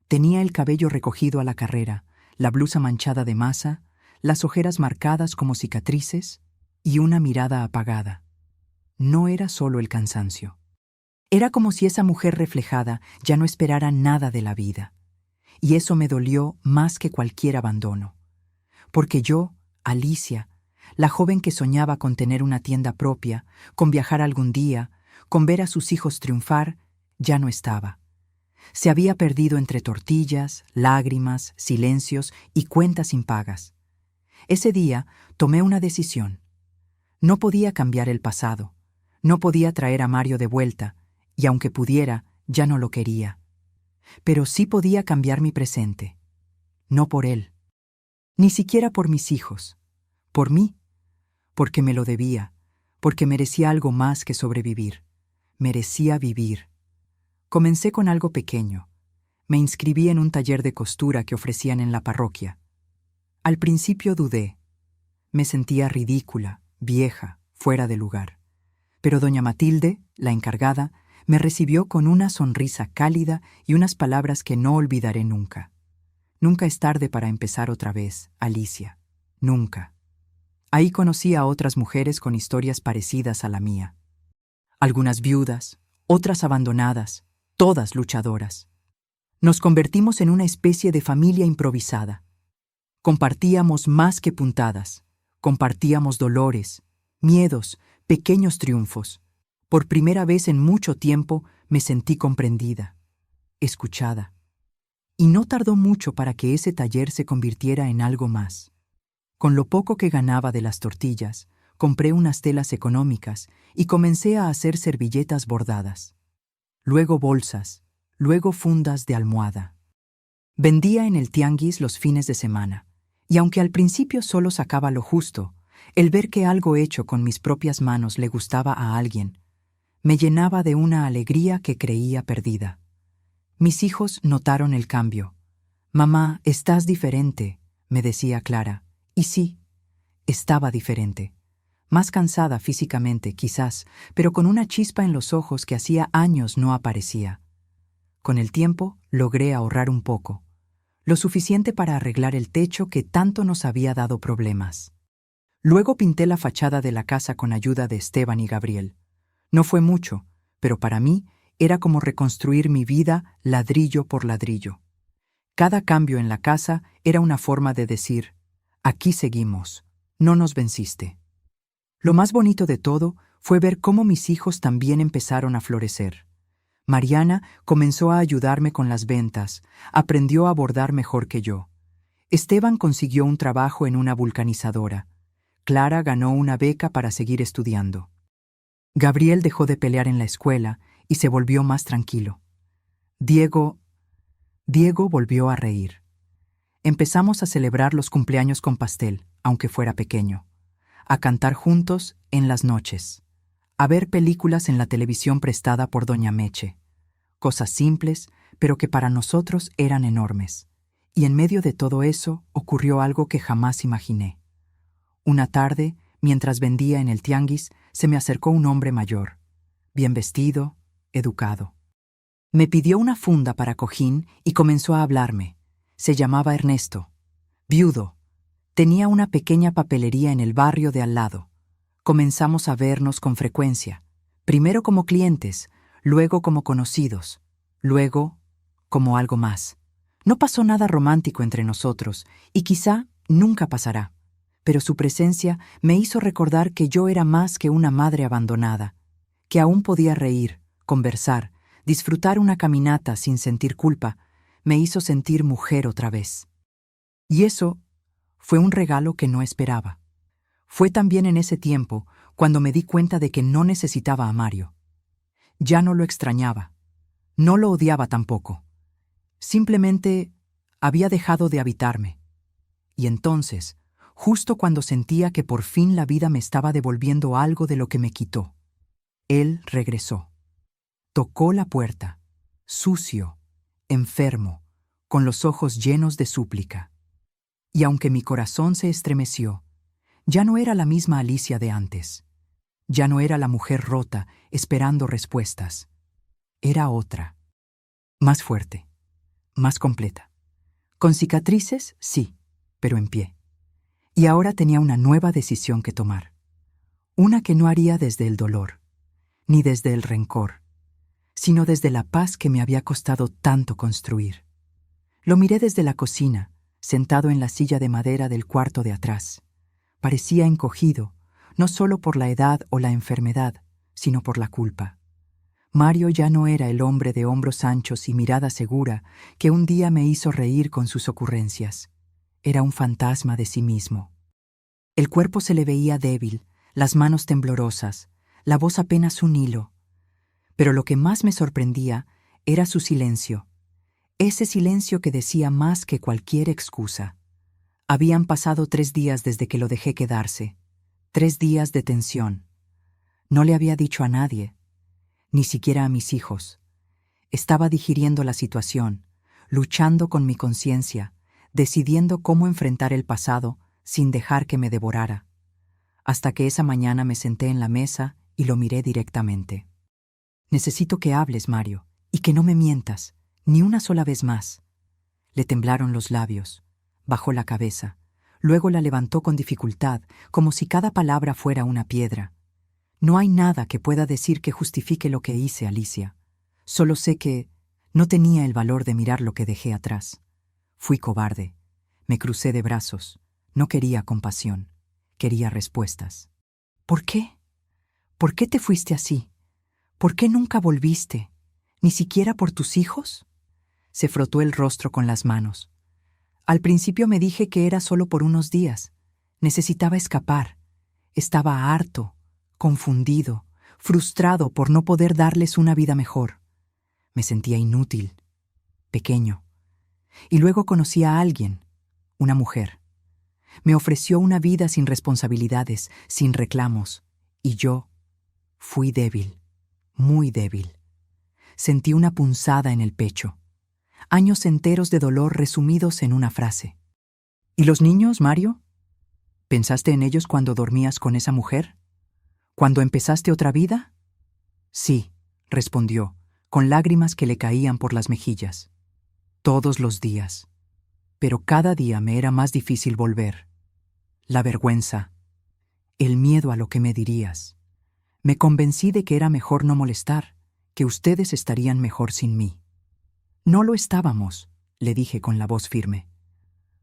Speaker 1: Tenía el cabello recogido a la carrera, la blusa manchada de masa, las ojeras marcadas como cicatrices y una mirada apagada. No era solo el cansancio. Era como si esa mujer reflejada ya no esperara nada de la vida. Y eso me dolió más que cualquier abandono. Porque yo, Alicia, la joven que soñaba con tener una tienda propia, con viajar algún día, con ver a sus hijos triunfar, ya no estaba. Se había perdido entre tortillas, lágrimas, silencios y cuentas impagas. Ese día tomé una decisión. No podía cambiar el pasado, no podía traer a Mario de vuelta, y aunque pudiera, ya no lo quería. Pero sí podía cambiar mi presente. No por él. Ni siquiera por mis hijos. Por mí. Porque me lo debía. Porque merecía algo más que sobrevivir. Merecía vivir. Comencé con algo pequeño. Me inscribí en un taller de costura que ofrecían en la parroquia. Al principio dudé. Me sentía ridícula, vieja, fuera de lugar. Pero doña Matilde, la encargada, me recibió con una sonrisa cálida y unas palabras que no olvidaré nunca. Nunca es tarde para empezar otra vez, Alicia. Nunca. Ahí conocí a otras mujeres con historias parecidas a la mía. Algunas viudas, otras abandonadas, todas luchadoras. Nos convertimos en una especie de familia improvisada. Compartíamos más que puntadas. Compartíamos dolores, miedos, pequeños triunfos. Por primera vez en mucho tiempo me sentí comprendida, escuchada. Y no tardó mucho para que ese taller se convirtiera en algo más. Con lo poco que ganaba de las tortillas, compré unas telas económicas y comencé a hacer servilletas bordadas. Luego bolsas, luego fundas de almohada. Vendía en el tianguis los fines de semana, y aunque al principio solo sacaba lo justo, el ver que algo hecho con mis propias manos le gustaba a alguien, me llenaba de una alegría que creía perdida. Mis hijos notaron el cambio. «Mamá, estás diferente», me decía Clara. Y sí, estaba diferente. Más cansada físicamente, quizás, pero con una chispa en los ojos que hacía años no aparecía. Con el tiempo logré ahorrar un poco, lo suficiente para arreglar el techo que tanto nos había dado problemas. Luego pinté la fachada de la casa con ayuda de Esteban y Gabriel. No fue mucho, pero para mí era como reconstruir mi vida ladrillo por ladrillo. Cada cambio en la casa era una forma de decir, aquí seguimos, no nos venciste. Lo más bonito de todo fue ver cómo mis hijos también empezaron a florecer. Mariana comenzó a ayudarme con las ventas, aprendió a bordar mejor que yo. Esteban consiguió un trabajo en una vulcanizadora. Clara ganó una beca para seguir estudiando. Gabriel dejó de pelear en la escuela y se volvió más tranquilo. Diego volvió a reír. Empezamos a celebrar los cumpleaños con pastel, aunque fuera pequeño. A cantar juntos en las noches. A ver películas en la televisión prestada por doña Meche. Cosas simples, pero que para nosotros eran enormes. Y en medio de todo eso ocurrió algo que jamás imaginé. Una tarde, mientras vendía en el tianguis, se me acercó un hombre mayor, bien vestido, educado. Me pidió una funda para cojín y comenzó a hablarme. Se llamaba Ernesto. Viudo. Tenía una pequeña papelería en el barrio de al lado. Comenzamos a vernos con frecuencia, primero como clientes, luego como conocidos, luego como algo más. No pasó nada romántico entre nosotros, y quizá nunca pasará, pero su presencia me hizo recordar que yo era más que una madre abandonada, que aún podía reír, conversar, disfrutar una caminata sin sentir culpa, me hizo sentir mujer otra vez. Y eso fue un regalo que no esperaba. Fue también en ese tiempo cuando me di cuenta de que no necesitaba a Mario. Ya no lo extrañaba. No lo odiaba tampoco. Simplemente había dejado de habitarme. Y entonces, justo cuando sentía que por fin la vida me estaba devolviendo algo de lo que me quitó. Él regresó. Tocó la puerta, sucio, enfermo, con los ojos llenos de súplica. Y aunque mi corazón se estremeció, ya no era la misma Alicia de antes. Ya no era la mujer rota, esperando respuestas. Era otra. Más fuerte, más completa. Con cicatrices, sí, pero en pie. Y ahora tenía una nueva decisión que tomar. Una que no haría desde el dolor, ni desde el rencor, sino desde la paz que me había costado tanto construir. Lo miré desde la cocina, sentado en la silla de madera del cuarto de atrás. Parecía encogido, no solo por la edad o la enfermedad, sino por la culpa. Mario ya no era el hombre de hombros anchos y mirada segura que un día me hizo reír con sus ocurrencias. Era un fantasma de sí mismo. El cuerpo se le veía débil, las manos temblorosas, la voz apenas un hilo. Pero lo que más me sorprendía era su silencio. Ese silencio que decía más que cualquier excusa. Habían pasado 3 días desde que lo dejé quedarse. 3 días de tensión. No le había dicho a nadie, ni siquiera a mis hijos. Estaba digiriendo la situación, luchando con mi conciencia, decidiendo cómo enfrentar el pasado sin dejar que me devorara. Hasta que esa mañana me senté en la mesa y lo miré directamente. Necesito que hables, Mario, y que no me mientas, ni una sola vez más. Le temblaron los labios, bajó la cabeza, luego la levantó con dificultad, como si cada palabra fuera una piedra. No hay nada que pueda decir que justifique lo que hice, Alicia. Solo sé que no tenía el valor de mirar lo que dejé atrás. Fui cobarde. Me crucé de brazos. No quería compasión. Quería respuestas. ¿Por qué? ¿Por qué te fuiste así? ¿Por qué nunca volviste? ¿Ni siquiera por tus hijos? Se frotó el rostro con las manos. Al principio me dije que era solo por unos días. Necesitaba escapar. Estaba harto, confundido, frustrado por no poder darles una vida mejor. Me sentía inútil, pequeño. Y luego conocí a alguien, una mujer. Me ofreció una vida sin responsabilidades, sin reclamos. Y yo fui débil, muy débil. Sentí una punzada en el pecho. Años enteros de dolor resumidos en una frase. ¿Y los niños, Mario? ¿Pensaste en ellos cuando dormías con esa mujer? ¿Cuando empezaste otra vida? Sí, respondió, con lágrimas que le caían por las mejillas. Todos los días. Pero cada día me era más difícil volver. La vergüenza, el miedo a lo que me dirías. Me convencí de que era mejor no molestar, que ustedes estarían mejor sin mí. No lo estábamos, le dije con la voz firme.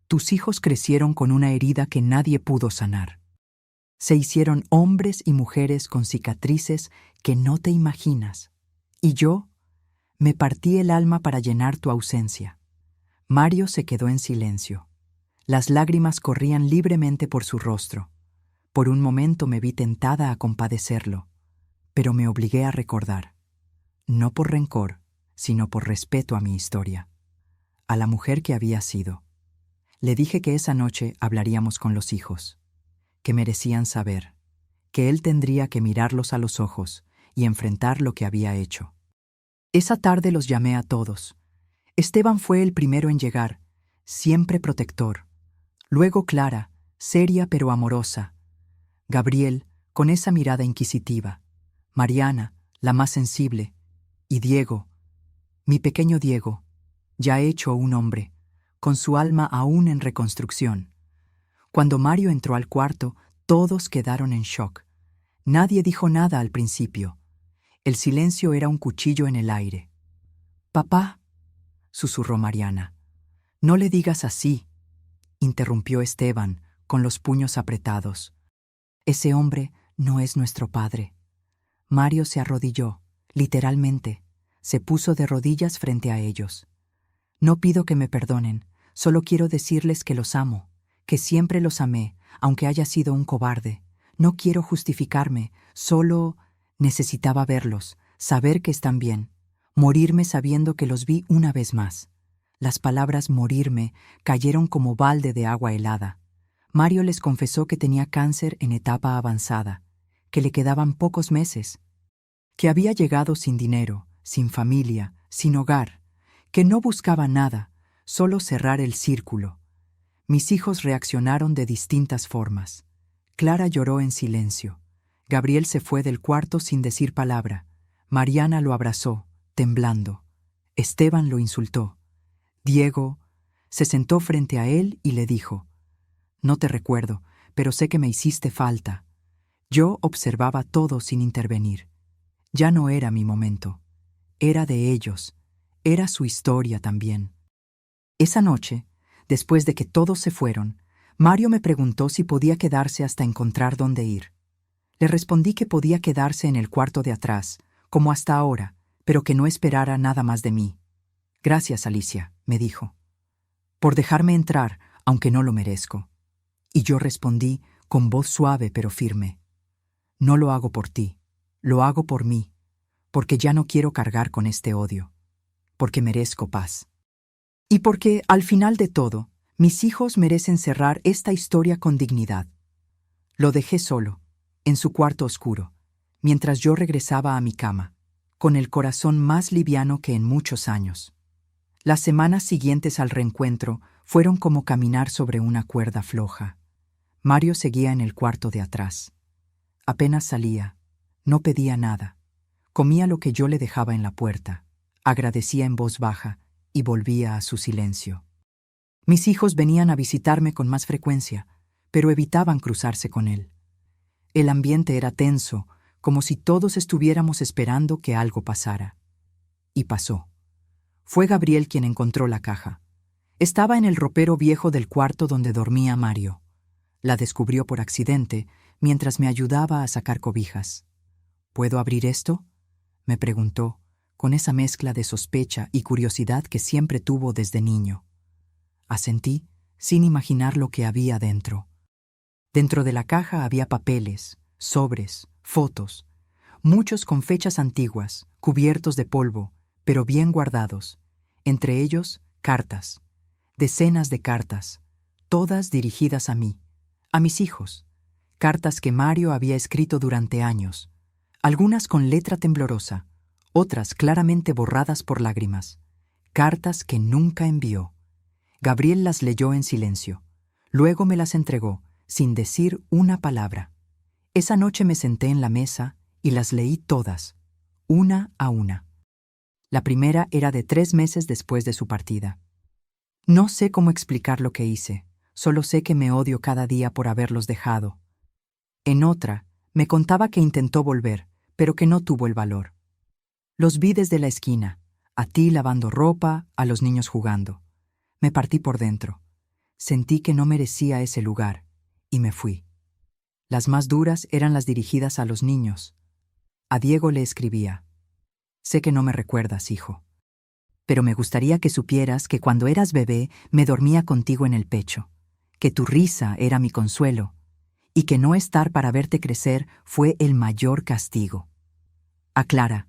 Speaker 1: Tus hijos crecieron con una herida que nadie pudo sanar. Se hicieron hombres y mujeres con cicatrices que no te imaginas. Y yo me partí el alma para llenar tu ausencia. Mario se quedó en silencio. Las lágrimas corrían libremente por su rostro. Por un momento me vi tentada a compadecerlo, pero me obligué a recordar, no por rencor, sino por respeto a mi historia, a la mujer que había sido. Le dije que esa noche hablaríamos con los hijos, que merecían saber, que él tendría que mirarlos a los ojos y enfrentar lo que había hecho. Esa tarde los llamé a todos. Esteban fue el primero en llegar, siempre protector. Luego Clara, seria pero amorosa. Gabriel, con esa mirada inquisitiva. Mariana, la más sensible. Y Diego, mi pequeño Diego, ya hecho un hombre, con su alma aún en reconstrucción. Cuando Mario entró al cuarto, todos quedaron en shock. Nadie dijo nada al principio. El silencio era un cuchillo en el aire. «Papá», susurró Mariana. «No le digas así», interrumpió Esteban, con los puños apretados. «Ese hombre no es nuestro padre». Mario se arrodilló, literalmente. Se puso de rodillas frente a ellos. «No pido que me perdonen, solo quiero decirles que los amo, que siempre los amé, aunque haya sido un cobarde. No quiero justificarme, solo necesitaba verlos, saber que están bien, morirme sabiendo que los vi una vez más». Las palabras morirme cayeron como balde de agua helada. Mario les confesó que tenía cáncer en etapa avanzada, que le quedaban pocos meses, que había llegado sin dinero, sin familia, sin hogar, que no buscaba nada, solo cerrar el círculo. Mis hijos reaccionaron de distintas formas. Clara lloró en silencio. Gabriel se fue del cuarto sin decir palabra. Mariana lo abrazó, temblando. Esteban lo insultó. Diego se sentó frente a él y le dijo: «No te recuerdo, pero sé que me hiciste falta». Yo observaba todo sin intervenir. Ya no era mi momento. Era de ellos. Era su historia también. Esa noche, después de que todos se fueron, Mario me preguntó si podía quedarse hasta encontrar dónde ir. Le respondí que podía quedarse en el cuarto de atrás, como hasta ahora, pero que no esperara nada más de mí. «Gracias, Alicia», me dijo, «por dejarme entrar, aunque no lo merezco». Y yo respondí con voz suave pero firme: «No lo hago por ti, lo hago por mí, porque ya no quiero cargar con este odio, porque merezco paz. Y porque, al final de todo, mis hijos merecen cerrar esta historia con dignidad». Lo dejé solo, en su cuarto oscuro, mientras yo regresaba a mi cama, con el corazón más liviano que en muchos años. Las semanas siguientes al reencuentro fueron como caminar sobre una cuerda floja. Mario seguía en el cuarto de atrás. Apenas salía, no pedía nada. Comía lo que yo le dejaba en la puerta, agradecía en voz baja y volvía a su silencio. Mis hijos venían a visitarme con más frecuencia, pero evitaban cruzarse con él. El ambiente era tenso, como si todos estuviéramos esperando que algo pasara. Y pasó. Fue Gabriel quien encontró la caja. Estaba en el ropero viejo del cuarto donde dormía Mario. La descubrió por accidente mientras me ayudaba a sacar cobijas. «¿Puedo abrir esto?», me preguntó, con esa mezcla de sospecha y curiosidad que siempre tuvo desde niño. Asentí, sin imaginar lo que había dentro. Dentro de la caja había papeles, sobres, fotos, muchos con fechas antiguas, cubiertos de polvo, pero bien guardados. Entre ellos, cartas. Decenas de cartas, todas dirigidas a mí, a mis hijos. Cartas que Mario había escrito durante años, algunas con letra temblorosa, otras claramente borradas por lágrimas. Cartas que nunca envió. Gabriel las leyó en silencio. Luego me las entregó, sin decir una palabra. Esa noche me senté en la mesa y las leí todas, una a una. La primera era de 3 meses después de su partida. No sé cómo explicar lo que hice, solo sé que me odio cada día por haberlos dejado. En otra, me contaba que intentó volver, pero que no tuvo el valor. Los vi desde la esquina, a ti lavando ropa, a los niños jugando. Me partí por dentro. Sentí que no merecía ese lugar, y me fui. Las más duras eran las dirigidas a los niños. A Diego le escribía: «Sé que no me recuerdas, hijo, pero me gustaría que supieras que cuando eras bebé me dormía contigo en el pecho, que tu risa era mi consuelo, y que no estar para verte crecer fue el mayor castigo. A Clara,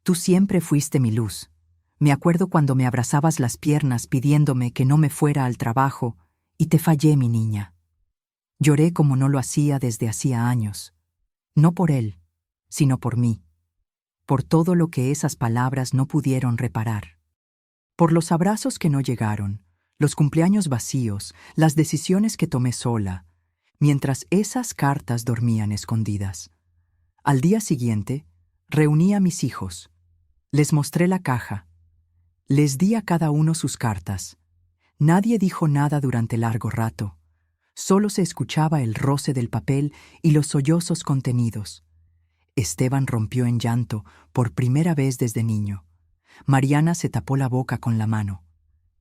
Speaker 1: tú siempre fuiste mi luz. Me acuerdo cuando me abrazabas las piernas pidiéndome que no me fuera al trabajo, y te fallé, mi niña. Lloré como no lo hacía desde hacía años, no por él, sino por mí, por todo lo que esas palabras no pudieron reparar. Por los abrazos que no llegaron, los cumpleaños vacíos, las decisiones que tomé sola, mientras esas cartas dormían escondidas. Al día siguiente, reuní a mis hijos. Les mostré la caja. Les di a cada uno sus cartas. Nadie dijo nada durante largo rato. Solo se escuchaba el roce del papel y los sollozos contenidos. Esteban rompió en llanto por primera vez desde niño. Mariana se tapó la boca con la mano.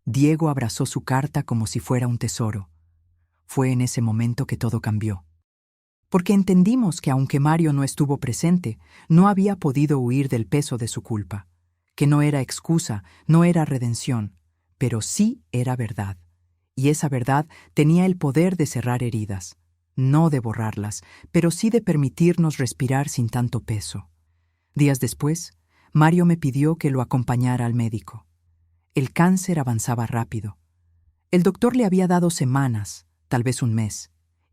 Speaker 1: Diego abrazó su carta como si fuera un tesoro. Fue en ese momento que todo cambió. Porque entendimos que aunque Mario no estuvo presente, no había podido huir del peso de su culpa. Que no era excusa, no era redención, pero sí era verdad. Y esa verdad tenía el poder de cerrar heridas, no de borrarlas, pero sí de permitirnos respirar sin tanto peso. Días después, Mario me pidió que lo acompañara al médico. El cáncer avanzaba rápido. El doctor le había dado semanas, tal vez un mes,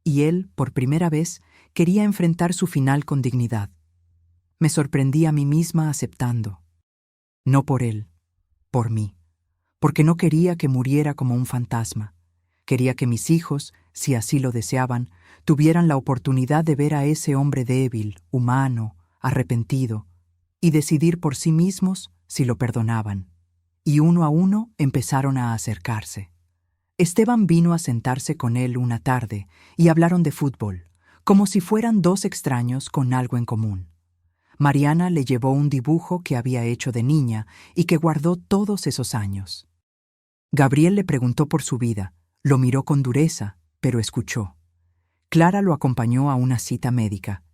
Speaker 1: y él, por primera vez, quería enfrentar su final con dignidad. Me sorprendí a mí misma aceptando. No por él, por mí, porque no quería que muriera como un fantasma. Quería que mis hijos, si así lo deseaban, tuvieran la oportunidad de ver a ese hombre débil, humano, arrepentido, y decidir por sí mismos si lo perdonaban. Y uno a uno empezaron a acercarse. Esteban vino a sentarse con él una tarde y hablaron de fútbol, como si fueran dos extraños con algo en común. Mariana le llevó un dibujo que había hecho de niña y que guardó todos esos años. Gabriel le preguntó por su vida, lo miró con dureza, pero escuchó. Clara lo acompañó a una cita médica.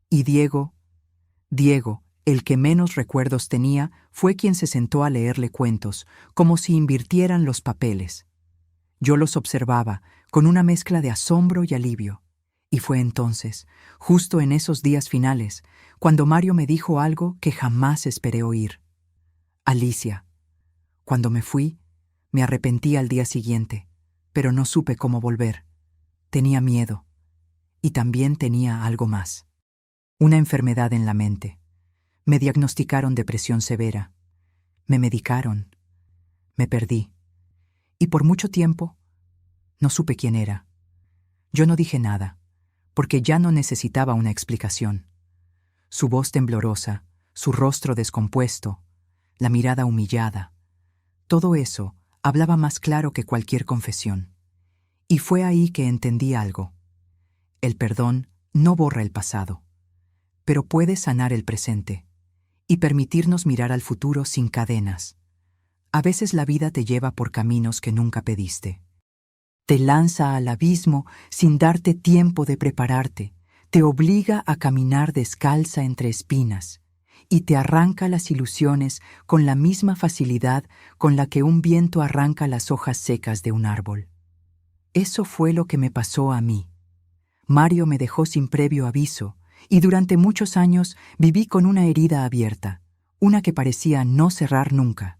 Speaker 1: Y Diego, el que menos recuerdos tenía, fue quien se sentó a leerle cuentos, como si invirtieran los papeles. Yo los observaba, con una mezcla de asombro y alivio. Y fue entonces, justo en esos días finales, cuando Mario me dijo algo que jamás esperé oír. Alicia, cuando me fui, me arrepentí al día siguiente, pero no supe cómo volver. Tenía miedo. Y también tenía algo más. Una enfermedad en la mente. Me diagnosticaron depresión severa. Me medicaron. Me perdí. Y por mucho tiempo, no supe quién era. Yo no dije nada, porque ya no necesitaba una explicación. Su voz temblorosa, su rostro descompuesto, la mirada humillada. Todo eso hablaba más claro que cualquier confesión. Y fue ahí que entendí algo. El perdón no borra el pasado, pero puede sanar el presente y permitirnos mirar al futuro sin cadenas. A veces la vida te lleva por caminos que nunca pediste. Te lanza al abismo sin darte tiempo de prepararte, te obliga a caminar descalza entre espinas y te arranca las ilusiones con la misma facilidad con la que un viento arranca las hojas secas de un árbol. Eso fue lo que me pasó a mí. Mario me dejó sin previo aviso y durante muchos años viví con una herida abierta, una que parecía no cerrar nunca.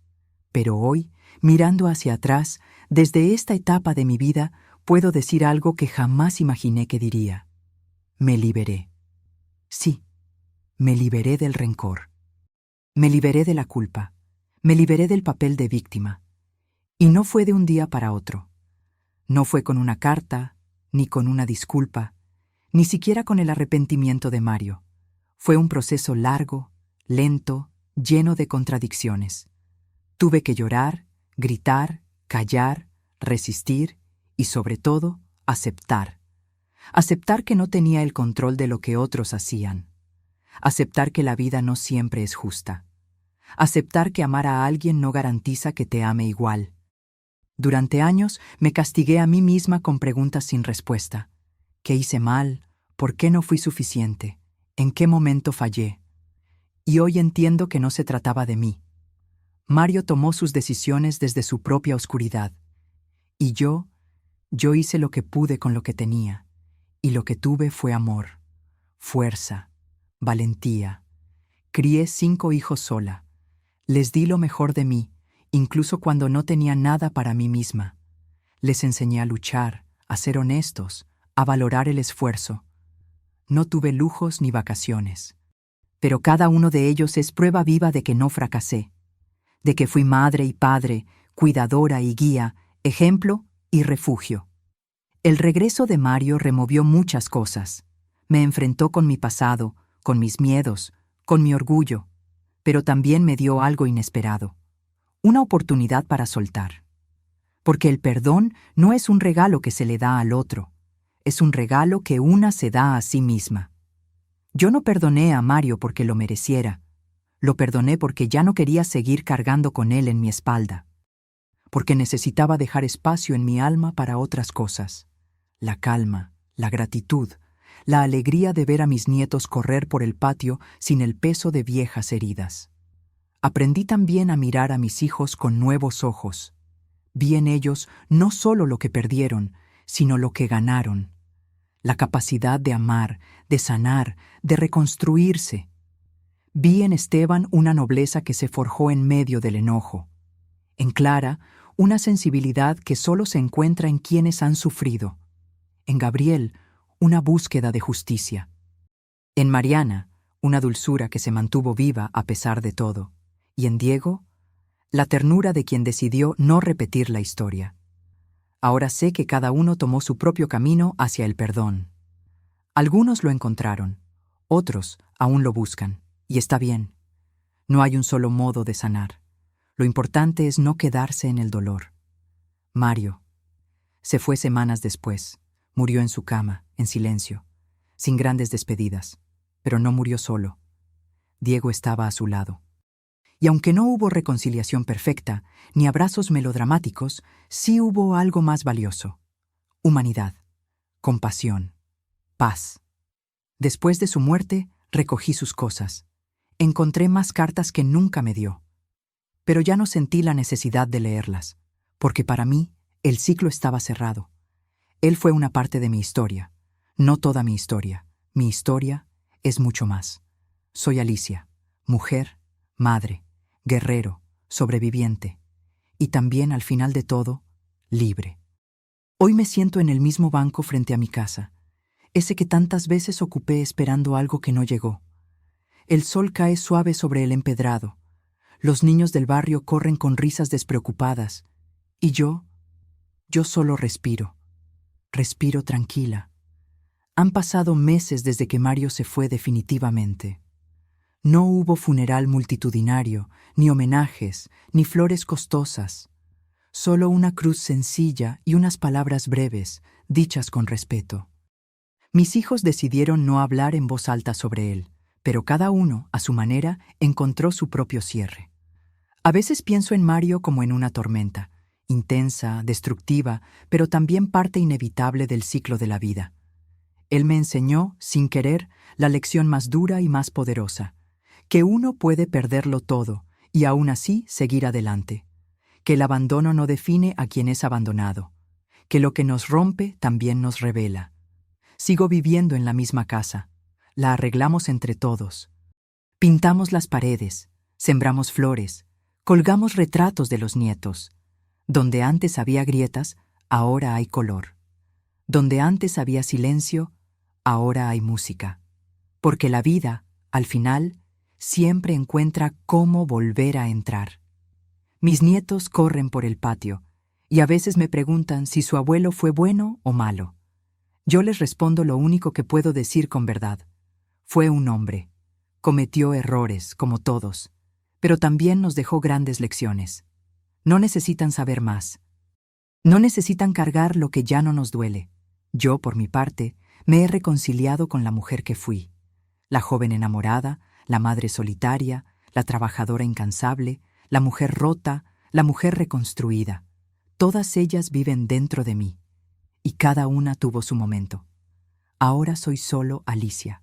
Speaker 1: Pero hoy, mirando hacia atrás, desde esta etapa de mi vida, puedo decir algo que jamás imaginé que diría. Me liberé. Sí, me liberé del rencor. Me liberé de la culpa. Me liberé del papel de víctima. Y no fue de un día para otro. No fue con una carta, ni con una disculpa, ni siquiera con el arrepentimiento de Mario. Fue un proceso largo, lento, lleno de contradicciones. Tuve que llorar, gritar, callar, resistir y, sobre todo, aceptar. Aceptar que no tenía el control de lo que otros hacían. Aceptar que la vida no siempre es justa. Aceptar que amar a alguien no garantiza que te ame igual. Durante años me castigué a mí misma con preguntas sin respuesta. ¿Qué hice mal? ¿Por qué no fui suficiente? ¿En qué momento fallé? Y hoy entiendo que no se trataba de mí. Mario tomó sus decisiones desde su propia oscuridad. Y yo hice lo que pude con lo que tenía. Y lo que tuve fue amor, fuerza, valentía. Crié 5 hijos sola. Les di lo mejor de mí, incluso cuando no tenía nada para mí misma. Les enseñé a luchar, a ser honestos, a valorar el esfuerzo. No tuve lujos ni vacaciones. Pero cada uno de ellos es prueba viva de que no fracasé, de que fui madre y padre, cuidadora y guía, ejemplo y refugio. El regreso de Mario removió muchas cosas. Me enfrentó con mi pasado, con mis miedos, con mi orgullo, pero también me dio algo inesperado, una oportunidad para soltar. Porque el perdón no es un regalo que se le da al otro, es un regalo que una se da a sí misma. Yo no perdoné a Mario porque lo mereciera, lo perdoné porque ya no quería seguir cargando con él en mi espalda, porque necesitaba dejar espacio en mi alma para otras cosas. La calma, la gratitud, la alegría de ver a mis nietos correr por el patio sin el peso de viejas heridas. Aprendí también a mirar a mis hijos con nuevos ojos. Vi en ellos no solo lo que perdieron, sino lo que ganaron. La capacidad de amar, de sanar, de reconstruirse. Vi en Esteban una nobleza que se forjó en medio del enojo. En Clara, una sensibilidad que solo se encuentra en quienes han sufrido. En Gabriel, una búsqueda de justicia. En Mariana, una dulzura que se mantuvo viva a pesar de todo. Y en Diego, la ternura de quien decidió no repetir la historia. Ahora sé que cada uno tomó su propio camino hacia el perdón. Algunos lo encontraron, otros aún lo buscan, y está bien. No hay un solo modo de sanar. Lo importante es no quedarse en el dolor. Mario se fue semanas después. Murió en su cama, en silencio, sin grandes despedidas. Pero no murió solo. Diego estaba a su lado. Y aunque no hubo reconciliación perfecta, ni abrazos melodramáticos, sí hubo algo más valioso. Humanidad, compasión, paz. Después de su muerte, recogí sus cosas. Encontré más cartas que nunca me dio. Pero ya no sentí la necesidad de leerlas, porque para mí el ciclo estaba cerrado. Él fue una parte de mi historia, no toda mi historia. Mi historia es mucho más. Soy Alicia, mujer, madre, guerrero, sobreviviente, y también, al final de todo, libre. Hoy me siento en el mismo banco frente a mi casa, ese que tantas veces ocupé esperando algo que no llegó. El sol cae suave sobre el empedrado. Los niños del barrio corren con risas despreocupadas. Y yo solo respiro. Respiro tranquila. Han pasado meses desde que Mario se fue definitivamente. No hubo funeral multitudinario, ni homenajes, ni flores costosas. Solo una cruz sencilla y unas palabras breves, dichas con respeto. Mis hijos decidieron no hablar en voz alta sobre él, pero cada uno, a su manera, encontró su propio cierre. A veces pienso en Mario como en una tormenta, intensa, destructiva, pero también parte inevitable del ciclo de la vida. Él me enseñó, sin querer, la lección más dura y más poderosa, que uno puede perderlo todo y aún así seguir adelante, que el abandono no define a quien es abandonado, que lo que nos rompe también nos revela. Sigo viviendo en la misma casa, la arreglamos entre todos. Pintamos las paredes, sembramos flores, colgamos retratos de los nietos. Donde antes había grietas, ahora hay color. Donde antes había silencio, ahora hay música. Porque la vida, al final, siempre encuentra cómo volver a entrar. Mis nietos corren por el patio, y a veces me preguntan si su abuelo fue bueno o malo. Yo les respondo lo único que puedo decir con verdad. Fue un hombre. Cometió errores, como todos, pero también nos dejó grandes lecciones. No necesitan saber más. No necesitan cargar lo que ya no nos duele. Yo, por mi parte, me he reconciliado con la mujer que fui. La joven enamorada, la madre solitaria, la trabajadora incansable, la mujer rota, la mujer reconstruida. Todas ellas viven dentro de mí, y cada una tuvo su momento. Ahora soy solo Alicia,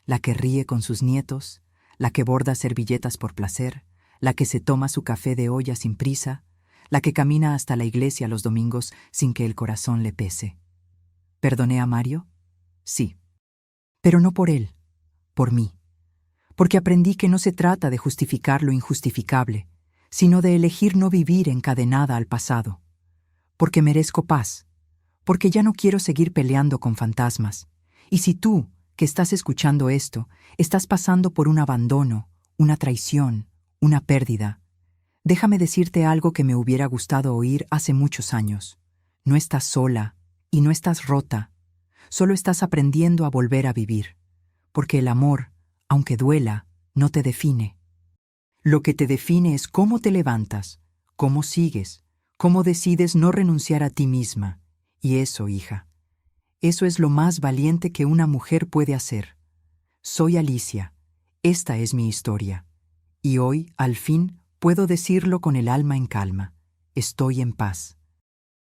Speaker 1: la que ríe con sus nietos, la que borda servilletas por placer, la que se toma su café de olla sin prisa, la que camina hasta la iglesia los domingos sin que el corazón le pese. ¿Perdoné a Mario? Sí. Pero no por él, por mí. Porque aprendí que no se trata de justificar lo injustificable, sino de elegir no vivir encadenada al pasado. Porque merezco paz, porque ya no quiero seguir peleando con fantasmas. Y si tú, que estás escuchando esto, estás pasando por un abandono, una traición, una pérdida, déjame decirte algo que me hubiera gustado oír hace muchos años. No estás sola y no estás rota, solo estás aprendiendo a volver a vivir, porque el amor, aunque duela, no te define. Lo que te define es cómo te levantas, cómo sigues, cómo decides no renunciar a ti misma. Y eso, hija, eso es lo más valiente que una mujer puede hacer. Soy Alicia, esta es mi historia, y hoy, al fin, puedo decirlo con el alma en calma. Estoy en paz.